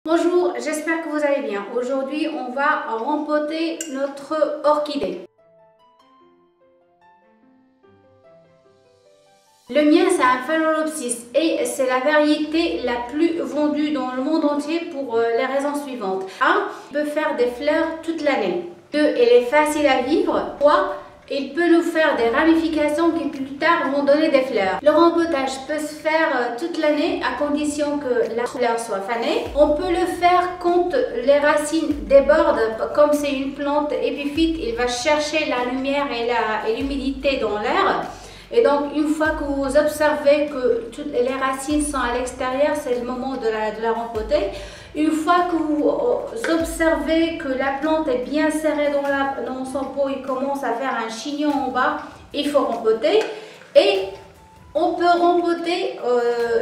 Bonjour, j'espère que vous allez bien. Aujourd'hui, on va rempoter notre orchidée. Le mien, c'est un Phalaenopsis et c'est la variété la plus vendue dans le monde entier pour les raisons suivantes. 1. Il peut faire des fleurs toute l'année. 2. Elle est facile à vivre. 3. Il peut nous faire des ramifications qui plus tard vont donner des fleurs. Le rempotage peut se faire toute l'année à condition que la fleur soit fanée. On peut le faire quand les racines débordent. Comme c'est une plante épiphyte, il va chercher la lumière et l'humidité dans l'air. Et donc, une fois que vous observez que toutes les racines sont à l'extérieur, c'est le moment de la rempoter. Une fois que vous observez que la plante est bien serrée dans son pot, il commence à faire un chignon en bas, il faut rempoter. Et on peut rempoter,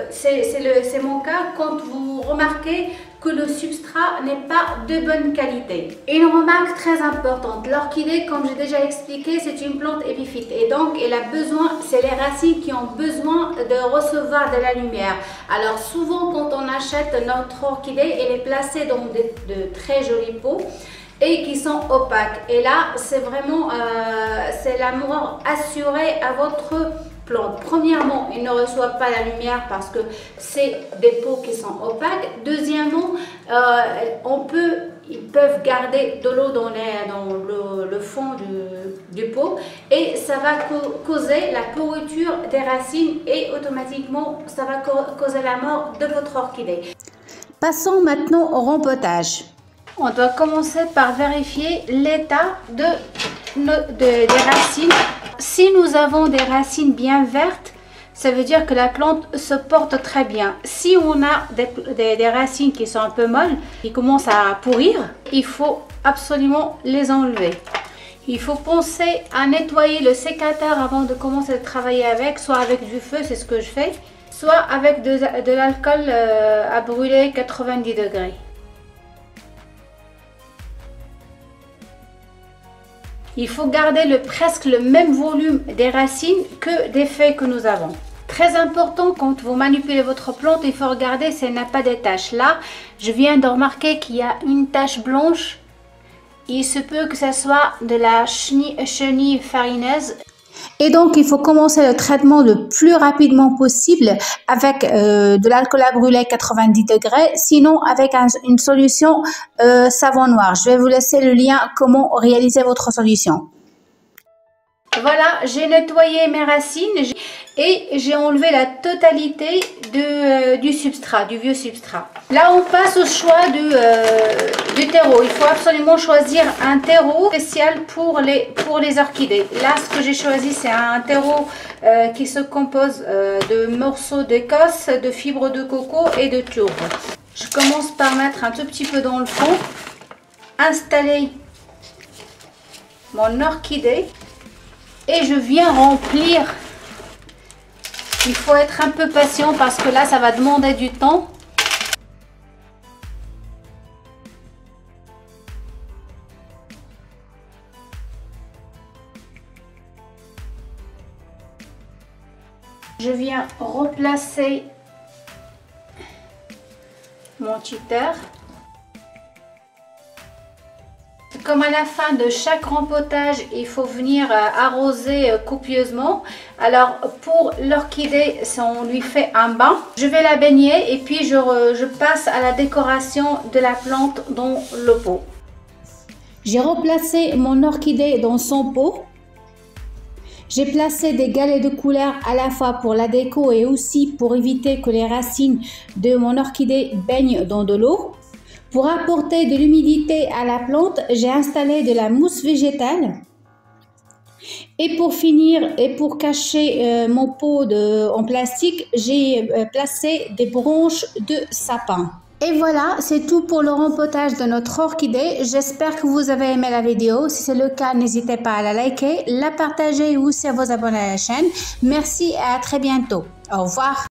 c'est mon cas, quand vous remarquez que le substrat n'est pas de bonne qualité. Une remarque très importante, l'orchidée, comme j'ai déjà expliqué, c'est une plante épiphyte et donc elle a besoin, c'est les racines qui ont besoin de recevoir de la lumière. Alors souvent quand on achète notre orchidée, elle est placée dans de très jolis pots et qui sont opaques. Et là, c'est vraiment c'est la mort assurée à votre plante. Premièrement, il ne reçoit pas la lumière parce que c'est des pots qui sont opaques. Deuxièmement, ils peuvent garder de l'eau dans le fond du pot et ça va causer la pourriture des racines et automatiquement ça va causer la mort de votre orchidée. Passons maintenant au rempotage. On doit commencer par vérifier l'état des racines. Si nous avons des racines bien vertes, ça veut dire que la plante se porte très bien. Si on a des racines qui sont un peu molles, qui commencent à pourrir, il faut absolument les enlever. Il faut penser à nettoyer le sécateur avant de commencer à travailler avec, soit avec du feu, c'est ce que je fais, soit avec de l'alcool à brûler 90 degrés. Il faut garder presque le même volume des racines que des feuilles que nous avons. Très important, quand vous manipulez votre plante, il faut regarder si elle n'a pas de taches. Là, je viens de remarquer qu'il y a une tache blanche. Il se peut que ce soit de la chenille farineuse. Et donc, il faut commencer le traitement le plus rapidement possible avec de l'alcool à brûler 90 degrés, sinon avec une solution savon noir. Je vais vous laisser le lien comment réaliser votre solution. Voilà, j'ai nettoyé mes racines et j'ai enlevé la totalité du substrat, du vieux substrat. Là, on passe au choix du terreau. Il faut absolument choisir un terreau spécial pour les orchidées. Là, ce que j'ai choisi, c'est un terreau qui se compose de morceaux d'écorce, de fibres de coco et de tourbe. Je commence par mettre un tout petit peu dans le fond, installer mon orchidée. Et je viens remplir. Il faut être un peu patient parce que là, ça va demander du temps. Je viens replacer mon tuteur. Comme à la fin de chaque rempotage, il faut venir arroser copieusement. Alors pour l'orchidée, on lui fait un bain. Je vais la baigner et puis je passe à la décoration de la plante dans le pot. J'ai replacé mon orchidée dans son pot. J'ai placé des galets de couleur à la fois pour la déco et aussi pour éviter que les racines de mon orchidée baignent dans de l'eau. Pour apporter de l'humidité à la plante, j'ai installé de la mousse végétale. Et pour finir, et pour cacher mon pot en plastique, j'ai placé des branches de sapin. Et voilà, c'est tout pour le rempotage de notre orchidée. J'espère que vous avez aimé la vidéo. Si c'est le cas, n'hésitez pas à la liker, la partager ou aussi à vous abonner à la chaîne. Merci et à très bientôt. Au revoir.